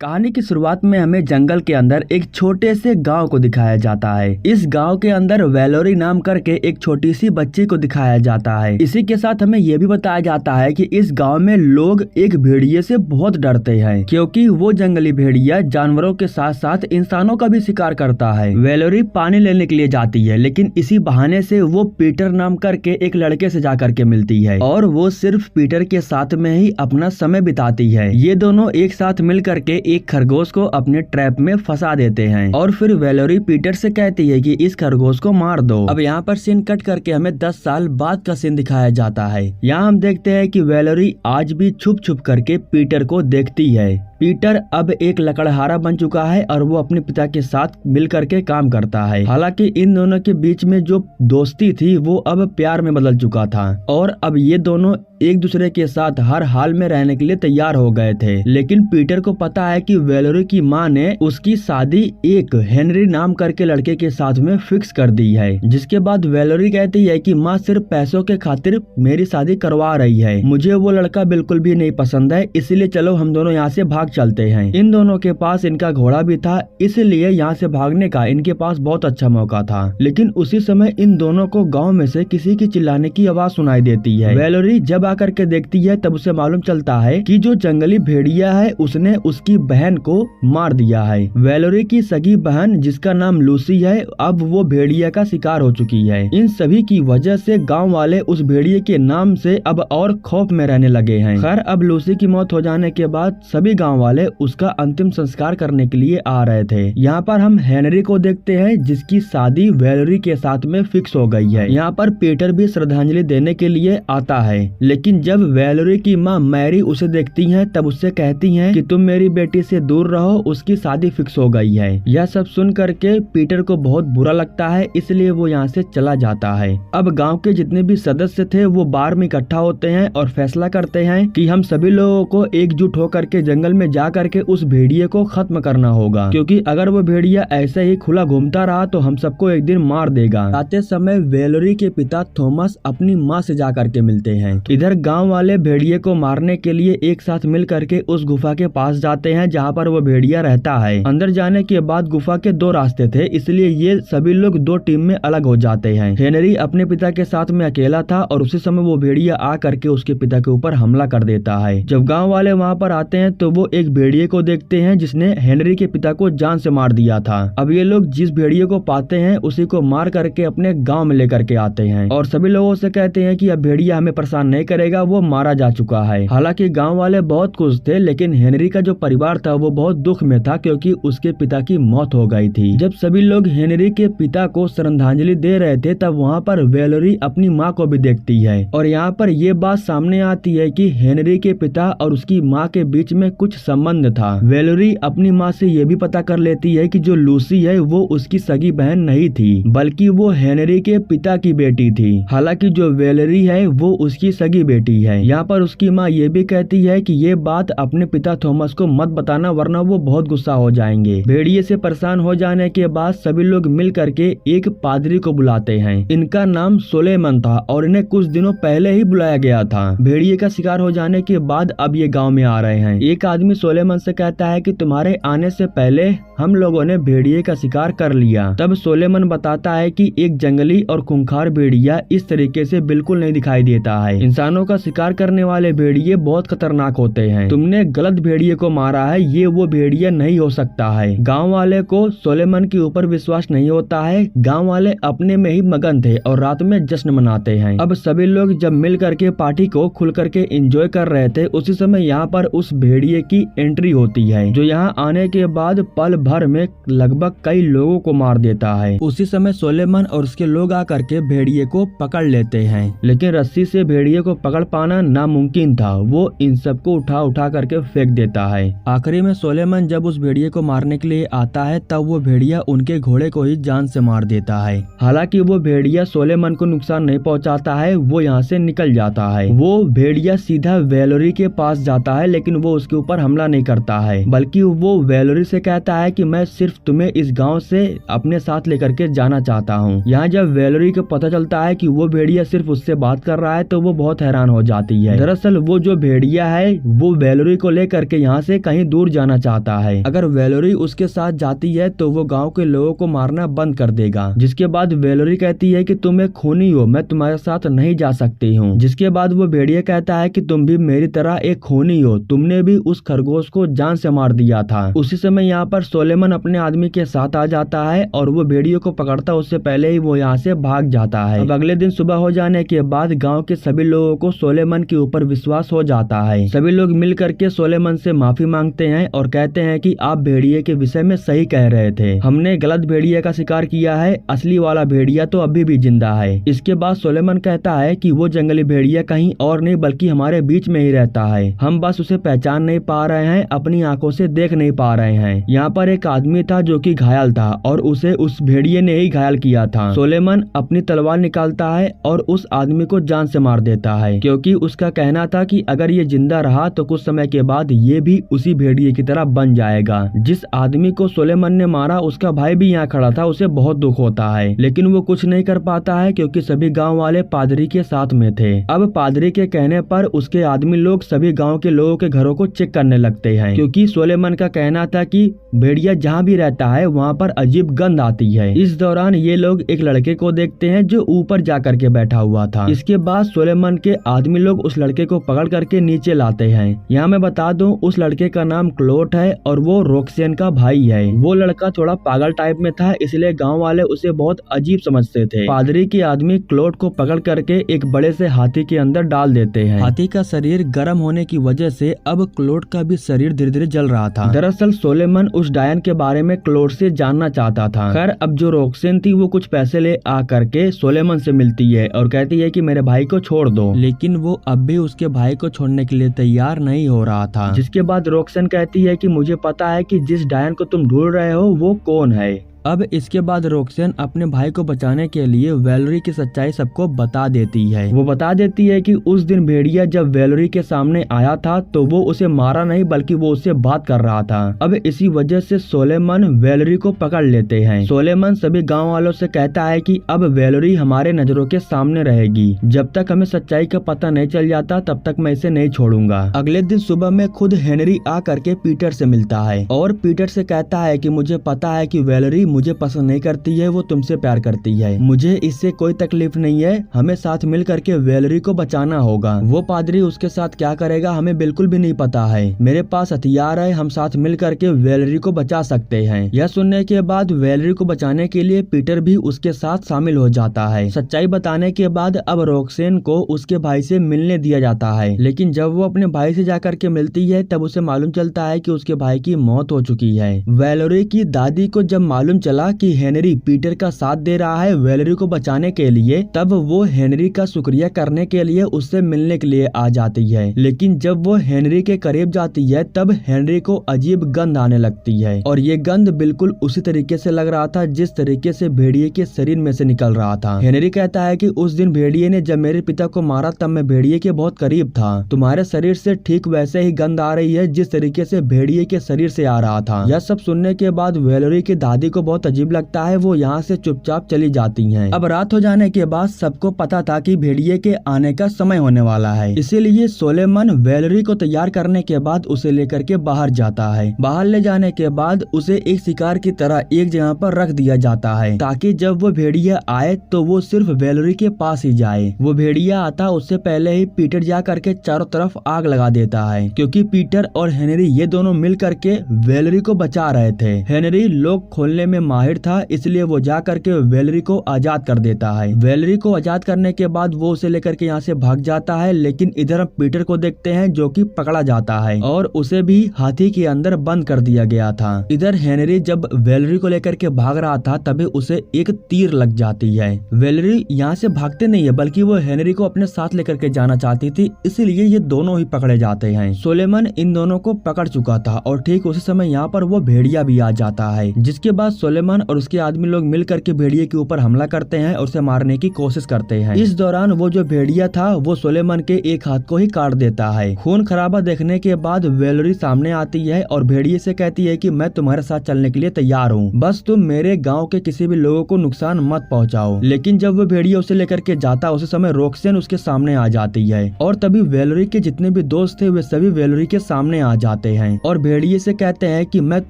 कहानी की शुरुआत में हमें जंगल के अंदर एक छोटे से गांव को दिखाया जाता है। इस गांव के अंदर वेलोरी नाम करके एक छोटी सी बच्ची को दिखाया जाता है। इसी के साथ हमें यह भी बताया जाता है कि इस गांव में लोग एक भेड़िए से बहुत डरते हैं, क्योंकि वो जंगली भेड़िया जानवरों के साथ साथ इंसानों का भी शिकार करता है। वेलोरी पानी लेने के लिए जाती है, लेकिन इसी बहाने से वो पीटर नाम करके एक लड़के से जा करके मिलती है और वो सिर्फ पीटर के साथ में ही अपना समय बिताती है। ये दोनों एक साथ मिल करके एक खरगोश को अपने ट्रैप में फंसा देते हैं और फिर वेलोरी पीटर से कहती है कि इस खरगोश को मार दो। अब यहाँ पर सीन कट करके हमें 10 साल बाद का सीन दिखाया जाता है। यहाँ हम देखते हैं कि वेलोरी आज भी छुप छुप करके पीटर को देखती है। पीटर अब एक लकड़हारा बन चुका है और वो अपने पिता के साथ मिल करके काम करता है। हालांकि इन दोनों के बीच में जो दोस्ती थी वो अब प्यार में बदल चुका था और अब ये दोनों एक दूसरे के साथ हर हाल में रहने के लिए तैयार हो गए थे। लेकिन पीटर को पता है कि वेलोरी की माँ ने उसकी शादी एक हेनरी नाम करके लड़के के साथ में फिक्स कर दी है, जिसके बाद वेलोरी कहती है कि माँ सिर्फ पैसों के खातिर मेरी शादी करवा रही है, मुझे वो लड़का बिल्कुल भी नहीं पसंद है, इसलिए चलो हम दोनों यहाँ से भाग चलते हैं। इन दोनों के पास इनका घोड़ा भी था, इसलिए यहाँ से भागने का इनके पास बहुत अच्छा मौका था। लेकिन उसी समय इन दोनों को गाँव में से किसी की चिल्लाने की आवाज सुनाई देती है। वेलोरी जब आकर के देखती है तब उसे मालूम चलता है कि जो जंगली भेड़िया है उसने उसकी बहन को मार दिया है। वेलोरी की सगी बहन जिसका नाम लूसी है अब वो भेड़िया का शिकार हो चुकी है। इन सभी की वजह से गांव वाले उस भेड़िए के नाम से अब और खौफ में रहने लगे हैं। खैर अब लूसी की मौत हो जाने के बाद सभी गांव वाले उसका अंतिम संस्कार करने के लिए आ रहे थे। यहाँ पर हम हेनरी को देखते हैं जिसकी शादी वेलोरी के साथ में फिक्स हो गई है। यहाँ पर पीटर भी श्रद्धांजलि देने के लिए आता है, लेकिन जब वेलोरी की माँ मैरी उसे देखती हैं तब उससे कहती हैं कि तुम मेरी बेटी से दूर रहो, उसकी शादी फिक्स हो गई है। यह सब सुन करके पीटर को बहुत बुरा लगता है, इसलिए वो यहाँ से चला जाता है। अब गांव के जितने भी सदस्य थे वो बार में इकट्ठा होते हैं और फैसला करते हैं कि हम सभी लोगों को एकजुट होकर के जंगल में जा करके उस भेड़िए को खत्म करना होगा, क्योंकि अगर वो भेड़िया ऐसे ही खुला घूमता रहा तो हम सबको एक दिन मार देगा। आते समय वेलोरी के पिता थॉमस अपनी माँ से जा करके मिलते हैं। इधर गांव वाले भेड़िए को मारने के लिए एक साथ मिल करके उस गुफा के पास जाते हैं जहाँ पर वो भेड़िया रहता है। अंदर जाने के बाद गुफा के 2 रास्ते थे, इसलिए ये सभी लोग 2 टीम में अलग हो जाते हैं। हेनरी अपने पिता के साथ में अकेला था और उसी समय वो भेड़िया आ करके उसके पिता के ऊपर हमला कर देता है। जब गाँव वाले वहाँ पर आते हैं तो वो एक भेड़िए को देखते हैं जिसने हेनरी के पिता को जान से मार दिया था। अब ये लोग जिस भेड़िए को पाते हैं उसी को मार करके अपने गाँव में लेकर के आते हैं और सभी लोगों से कहते हैं कि अब भेड़िया हमें परेशान नहीं करेगा, वो मारा जा चुका है। हालांकि गांव वाले बहुत खुश थे, लेकिन हेनरी का जो परिवार था वो बहुत दुख में था क्योंकि उसके पिता की मौत हो गई थी। जब सभी लोग हेनरी के पिता को श्रद्धांजलि दे रहे थे तब वहाँ पर वेलोरी अपनी माँ को भी देखती है और यहाँ पर ये बात सामने आती है कि हेनरी के पिता और उसकी माँ के बीच में कुछ संबंध था। वेलोरी अपनी माँ से ये भी पता कर लेती है कि जो लूसी है वो उसकी सगी बहन नहीं थी, बल्कि वो हेनरी के पिता की बेटी थी। हालांकि जो वेलोरी है वो उसकी सगी बेटी है। यहाँ पर उसकी माँ ये भी कहती है कि ये बात अपने पिता थॉमस को मत बताना वरना वो बहुत गुस्सा हो जाएंगे। भेड़िए से परेशान हो जाने के बाद सभी लोग मिल करके एक पादरी को बुलाते हैं। इनका नाम सोलेमन था और इन्हें कुछ दिनों पहले ही बुलाया गया था। भेड़िए का शिकार हो जाने के बाद अब ये गाँव में आ रहे हैं। एक आदमी सोलेमन से कहता है कि तुम्हारे आने से पहले हम लोगों ने भेड़िए का शिकार कर लिया। तब सोलेमन बताता है कि एक जंगली और खूंखार भेड़िया इस तरीके से बिल्कुल नहीं दिखाई देता है। इंसानों का शिकार करने वाले भेड़िए बहुत खतरनाक होते हैं, तुमने गलत भेड़िए को मारा है, ये वो भेड़िया नहीं हो सकता है। गांव वाले को सोलेमन के ऊपर विश्वास नहीं होता है। गांव वाले अपने में ही मगन थे और रात में जश्न मनाते हैं। अब सभी लोग जब मिल करके पार्टी को खुल करके एंजॉय कर रहे थे उसी समय यहाँ पर उस भेड़िए की एंट्री होती है, जो यहाँ आने के बाद पल भर में लगभग कई लोगों को मार देता है। उसी समय सोलेमन और उसके लोग आकर के भेड़िए को पकड़ लेते हैं, लेकिन रस्सी से भेड़िए को पकड़ पाना नामुमकिन था। वो इन सबको उठा उठा करके फेंक देता है। आखिरी में सोलेमन जब उस भेड़िए को मारने के लिए आता है तब वो भेड़िया उनके घोड़े को ही जान से मार देता है। हालांकि वो भेड़िया सोलेमन को नुकसान नहीं पहुंचाता है, वो यहाँ से निकल जाता है। वो भेड़िया सीधा वेलोरी के पास जाता है, लेकिन वो उसके ऊपर हमला नहीं करता है, बल्कि वो वेलोरी से कहता है कि मैं सिर्फ तुम्हें इस गांव से अपने साथ लेकर के जाना चाहता हूँ। यहाँ जब वेलोरी को पता चलता है कि वो भेड़िया सिर्फ उससे बात कर रहा है तो वो बहुत हैरान हो जाती है। दरअसल वो जो भेड़िया है वो वेलोरी को लेकर के यहाँ से कहीं दूर जाना चाहता है। अगर वेलोरी उसके साथ जाती है तो वो गाँव के लोगों को मारना बंद कर देगा। जिसके बाद वेलोरी कहती है कि तुम एक खूनी हो, मैं तुम्हारे साथ नहीं जा सकती हूँ। जिसके बाद वो भेड़िया कहता है कि तुम भी मेरी तरह एक खूनी हो, तुमने भी उस खरगोश को जान से मार दिया था। उसी समय यहाँ पर सोलेमन अपने आदमी के साथ आ जाता है और वो भेड़िया को पकड़ता उससे पहले ही वो यहाँ से भाग जाता है। अब अगले दिन सुबह हो जाने के बाद गाँव के सभी लोगों को सोलेमन के ऊपर विश्वास हो जाता है। सभी लोग मिल करके सोलेमन से माफी मांगते हैं और कहते हैं कि आप भेड़िए के विषय में सही कह रहे थे, हमने गलत भेड़िए का शिकार किया है, असली वाला भेड़िया तो अभी भी जिंदा है। इसके बाद सोलेमन कहता है कि वो जंगली भेड़िया कहीं और नहीं बल्कि हमारे बीच में ही रहता है, हम बस उसे पहचान नहीं पा रहे हैं, अपनी आंखों से देख नहीं पा रहे हैं। यहाँ पर एक आदमी था जो कि घायल था और उसे उस भेड़िए ने ही घायल किया था। सोलेमन अपनी तलवार निकालता है और उस आदमी को जान से मार देता है, क्योंकि उसका कहना था कि अगर ये जिंदा रहा तो कुछ समय के बाद ये भी उसी भेड़िए की तरह बन जाएगा। जिस आदमी को सोलेमन ने मारा उसका भाई भी यहाँ खड़ा था, उसे बहुत दुख होता है, लेकिन वो कुछ नहीं कर पाता है क्योंकि सभी गाँव वाले पादरी के साथ में थे। अब पादरी के कहने पर उसके आदमी लोग सभी गाँव के लोगों के घरों को चेक करने लगते हैं, क्योंकि सोलेमन का कहना था कि भेड़िया जहाँ भी रहता है वहाँ पर अजीब गंध आती है। इस दौरान ये लोग एक लड़के को देखते हैं जो ऊपर जा करके बैठा हुआ था। इसके बाद सोलेमन के आदमी लोग उस लड़के को पकड़ करके नीचे लाते हैं। यहाँ मैं बता दूं उस लड़के का नाम क्लोट है और वो रोक्सेन का भाई है। वो लड़का थोड़ा पागल टाइप में था, इसलिए गाँव वाले उसे बहुत अजीब समझते थे। पादरी के आदमी क्लोट को पकड़ करके एक बड़े से हाथी के अंदर डाल देते हैं। हाथी का शरीर गर्म होने की वजह से अब क्लोट का भी शरीर धीरे धीरे जल रहा था। दरअसल सोलेमन उस डायन के बारे में क्लोट से जानना चाहता था। खैर अब जो रोक्सेन थी वो कुछ पैसे ले आ करके सोलेमन से मिलती है और कहती है कि मेरे भाई को छोड़ दो, लेकिन वो अब भी उसके भाई को छोड़ने के लिए तैयार नहीं हो रहा था। जिसके बाद रोक्सेन कहती है कि मुझे पता है कि जिस डायन को तुम ढूंढ रहे हो वो कौन है। अब इसके बाद रोक्सेन अपने भाई को बचाने के लिए वेलोरी की सच्चाई सबको बता देती है। वो बता देती है कि उस दिन भेड़िया जब वेलोरी के सामने आया था तो वो उसे मारा नहीं बल्कि वो उससे बात कर रहा था। अब इसी वजह से सोलेमन वेलोरी को पकड़ लेते हैं। सोलेमन सभी गांव वालों से कहता है कि अब वेलोरी हमारे नजरों के सामने रहेगी, जब तक हमें सच्चाई का पता नहीं चल जाता तब तक मैं इसे नहीं छोड़ूंगा। अगले दिन सुबह में खुद हेनरी आ करके पीटर से मिलता है और पीटर से कहता है कि मुझे पता है कि वेलोरी मुझे पसंद नहीं करती है, वो तुमसे प्यार करती है, मुझे इससे कोई तकलीफ नहीं है, हमें साथ मिल करके वेलोरी को बचाना होगा। वो पादरी उसके साथ क्या करेगा हमें बिल्कुल भी नहीं पता है, मेरे पास हथियार है, हम साथ मिल करके वेलोरी को बचा सकते हैं। यह सुनने के बाद वेलोरी को बचाने के लिए पीटर भी उसके साथ शामिल हो जाता है। सच्चाई बताने के बाद अब रोक्सेन को उसके भाई से मिलने दिया जाता है, लेकिन जब वो अपने भाई से जाकर के मिलती है तब उसे मालूम चलता है कि उसके भाई की मौत हो चुकी है। वेलोरी की दादी को जब मालूम चला कि हेनरी पीटर का साथ दे रहा है वेलोरी को बचाने के लिए, तब वो हेनरी का शुक्रिया करने के लिए उससे मिलने के लिए आ जाती है। लेकिन जब वो हेनरी के करीब जाती है तब हेनरी को अजीब गंध आने लगती है और ये गंध बिल्कुल उसी तरीके से लग रहा था जिस तरीके से भेड़िए के शरीर में से निकल रहा था। हेनरी कहता है कि उस दिन भेड़िए ने जब मेरे पिता को मारा तब मैं भेड़िए के बहुत करीब था, तुम्हारे शरीर से ठीक वैसे ही गंध आ रही है जिस तरीके से भेड़िए के शरीर से आ रहा था। यह सब सुनने के बाद वेलोरी की दादी को बहुत अजीब लगता है, वो यहाँ से चुपचाप चली जाती हैं। अब रात हो जाने के बाद सबको पता था कि भेड़िए के आने का समय होने वाला है, इसीलिए सोलेमन वेलोरी को तैयार करने के बाद उसे लेकर के बाहर जाता है। बाहर ले जाने के बाद उसे एक शिकार की तरह एक जगह पर रख दिया जाता है ताकि जब वो भेड़िया आए तो वो सिर्फ वेलोरी के पास ही जाए। वो भेड़िया आता उससे पहले ही पीटर जा करके चारों तरफ आग लगा देता है, क्योंकि पीटर और हेनरी ये दोनों मिल करके वेलोरी को बचा रहे थे। हेनरी लोक खोलने में माहिर था, इसलिए वो जा करके वेलोरी को आजाद कर देता है। वेलोरी को आजाद करने के बाद वो उसे लेकर के यहाँ से भाग जाता है, लेकिन इधर हम पीटर को देखते हैं जो कि पकड़ा जाता है और उसे भी हाथी के अंदर बंद कर दिया गया था। इधर हेनरी जब वेलोरी को लेकर के भाग रहा था तभी उसे एक तीर लग जाती है। वेलोरी यहाँ से भागते नहीं है बल्कि वो हेनरी को अपने साथ लेकर के जाना चाहती थी, इसलिए ये दोनों ही पकड़े जाते हैं। सोलेमन इन दोनों को पकड़ चुका था और ठीक उसी समय यहाँ पर वो भेड़िया भी आ जाता है, जिसके बाद सुलेमान और उसके आदमी लोग मिल करके भेड़िए के ऊपर हमला करते हैं और उसे मारने की कोशिश करते हैं। इस दौरान वो जो भेड़िया था वो सुलेमान के एक हाथ को ही काट देता है। खून खराबा देखने के बाद वैलोरी सामने आती है और भेड़िए से कहती है कि मैं तुम्हारे साथ चलने के लिए तैयार हूँ, बस तुम मेरे गाँव के किसी भी लोगों को नुकसान मत पहुँचाओ। लेकिन जब वो भेड़िया उसे लेकर के जाता उसी समय रोक्सेन उसके सामने आ जाती है और तभी वैलोरी के जितने भी दोस्त थे वे सभी वैलोरी के सामने आ जाते हैं और भेड़िए से कहते हैं कि मैं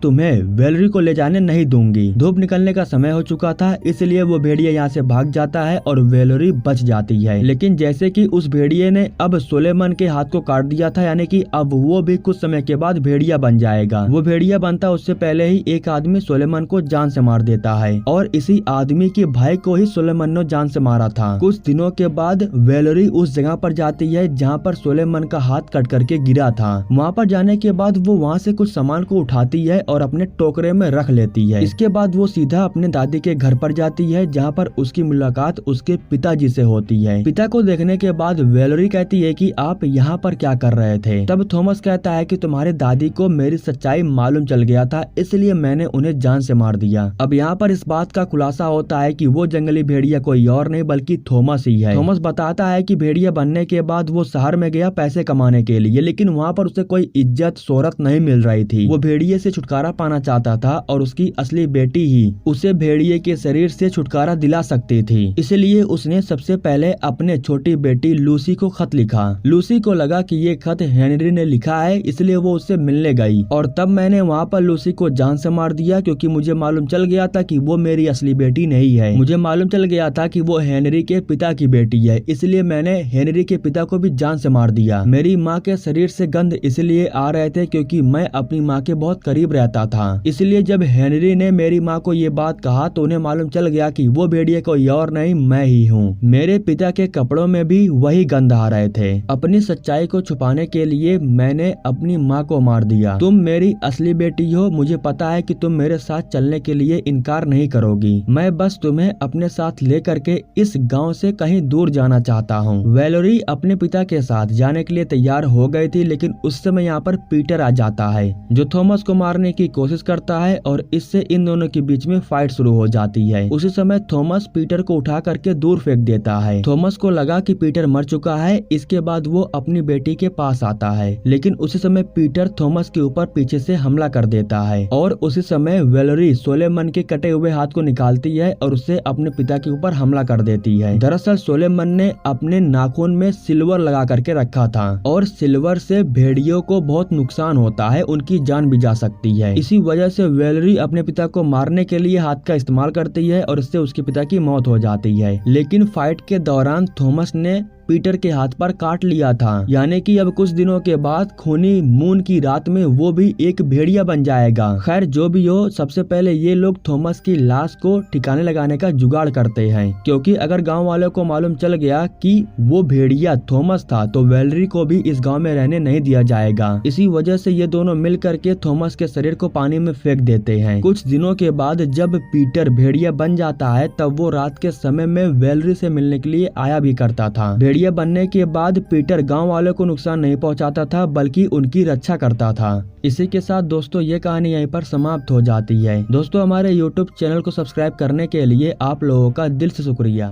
तुम्हें वैलोरी को ले जाने नहीं दूंगी। धूप निकलने का समय हो चुका था, इसलिए वो भेड़िया यहाँ से भाग जाता है और वैलोरी बच जाती है। लेकिन जैसे कि उस भेड़िए ने अब सुलेमान के हाथ को काट दिया था, यानी कि अब वो भी कुछ समय के बाद भेड़िया बन जाएगा। वो भेड़िया बनता उससे पहले ही एक आदमी सुलेमान को जान से मार देता है और इसी आदमी के भाई को ही सुलेमान ने जान से मारा था। कुछ दिनों के बाद वैलोरी उस जगह पर जाती है जहाँ पर सुलेमान का हाथ कट करके गिरा था। वहाँ पर जाने के बाद वो वहाँ से कुछ सामान को उठाती है और अपने टोकरे में रख लेती है। इसके बाद वो सीधा अपने दादी के घर पर जाती है जहाँ पर उसकी मुलाकात उसके पिताजी से होती है। पिता को देखने के बाद वैलोरी कहती है कि आप यहाँ पर क्या कर रहे थे? तब थॉमस कहता है कि तुम्हारे दादी को मेरी सच्चाई मालूम चल गया था, इसलिए मैंने उन्हें जान से मार दिया। अब यहाँ पर इस बात का खुलासा होता है कि वो जंगली भेड़िया कोई और नहीं बल्कि थॉमस ही है। थॉमस बताता है कि भेड़िया बनने के बाद वो शहर में गया पैसे कमाने के लिए, लेकिन वहाँ पर उसे कोई इज्जत शोहरत नहीं मिल रही थी। वो भेड़िए से छुटकारा पाना चाहता था और उसकी असली बेटी ही उसे भेड़िए के शरीर से छुटकारा दिला सकती थी। इसलिए उसने सबसे पहले अपने छोटी बेटी लूसी को खत लिखा। लूसी को लगा कि ये खत हेनरी ने लिखा है, इसलिए वो उससे मिलने गई और तब मैंने वहाँ पर लूसी को जान से मार दिया क्योंकि मुझे मालूम चल गया था कि वो मेरी असली बेटी नहीं है। मुझे मालूम चल गया था कि वो हेनरी के पिता की बेटी है, इसलिए मैंने हेनरी के पिता को भी जान से मार दिया। मेरी माँ के शरीर से गंध इसलिए आ रहे थे क्योंकि मैं अपनी माँ के बहुत करीब रहता था। इसलिए जब हेनरी ने मेरी माँ को ये बात कहा तो उन्हें मालूम चल गया कि वो भेड़िए कोई और नहीं मैं ही हूँ। मेरे पिता के कपड़ों में भी वही गंध आ रहे थे। अपनी सच्चाई को छुपाने के लिए मैंने अपनी माँ को मार दिया। तुम मेरी असली बेटी हो, मुझे पता है कि तुम मेरे साथ चलने के लिए इनकार नहीं करोगी। मैं बस तुम्हें अपने साथ ले करके इस गांव से कहीं दूर जाना चाहता हूँ। वैलोरी अपने पिता के साथ जाने के लिए तैयार हो गई थी, लेकिन उस समय यहाँ पर पीटर आ जाता है जो थॉमस को मारने की कोशिश करता है और इससे इन दोनों के बीच में फाइट शुरू हो जाती है। उसी समय थॉमस पीटर को उठा करके दूर फेंक देता है। थॉमस को लगा कि पीटर मर चुका है, इसके बाद वो अपनी बेटी के पास आता है, लेकिन उसी समय पीटर थॉमस के ऊपर पीछे से हमला कर देता है और उसी समय वैलोरी सुलेमान के कटे हुए हाथ को निकालती है और उससे अपने पिता के ऊपर हमला कर देती है। दरअसल सुलेमान ने अपने नाखून में सिल्वर लगा करके रखा था और सिल्वर से भेड़ियों को बहुत नुकसान होता है, उनकी जान भी जा सकती है। इसी वजह से वैलोरी अपने पिता को मारने के लिए हाथ का इस्तेमाल करती है और इससे उसके पिता की मौत हो जाती है। लेकिन फाइट के दौरान थॉमस ने पीटर के हाथ पर काट लिया था, यानी कि अब कुछ दिनों के बाद खूनी मून की रात में वो भी एक भेड़िया बन जाएगा। खैर जो भी हो, सबसे पहले ये लोग थॉमस की लाश को ठिकाने लगाने का जुगाड़ करते हैं, क्योंकि अगर गांव वालों को मालूम चल गया कि वो भेड़िया थॉमस था तो वैलोरी को भी इस गांव में रहने नहीं दिया जाएगा। इसी वजह से ये दोनों मिल करके थॉमस के शरीर को पानी में फेंक देते हैं। कुछ दिनों के बाद जब पीटर भेड़िया बन जाता है तब वो रात के समय में वैलोरी से मिलने के लिए आया भी करता था। भेड़िया बनने के बाद पीटर गांव वालों को नुकसान नहीं पहुंचाता था बल्कि उनकी रक्षा करता था। इसी के साथ दोस्तों ये कहानी यहीं पर समाप्त हो जाती है। दोस्तों हमारे YouTube चैनल को सब्सक्राइब करने के लिए आप लोगों का दिल से शुक्रिया।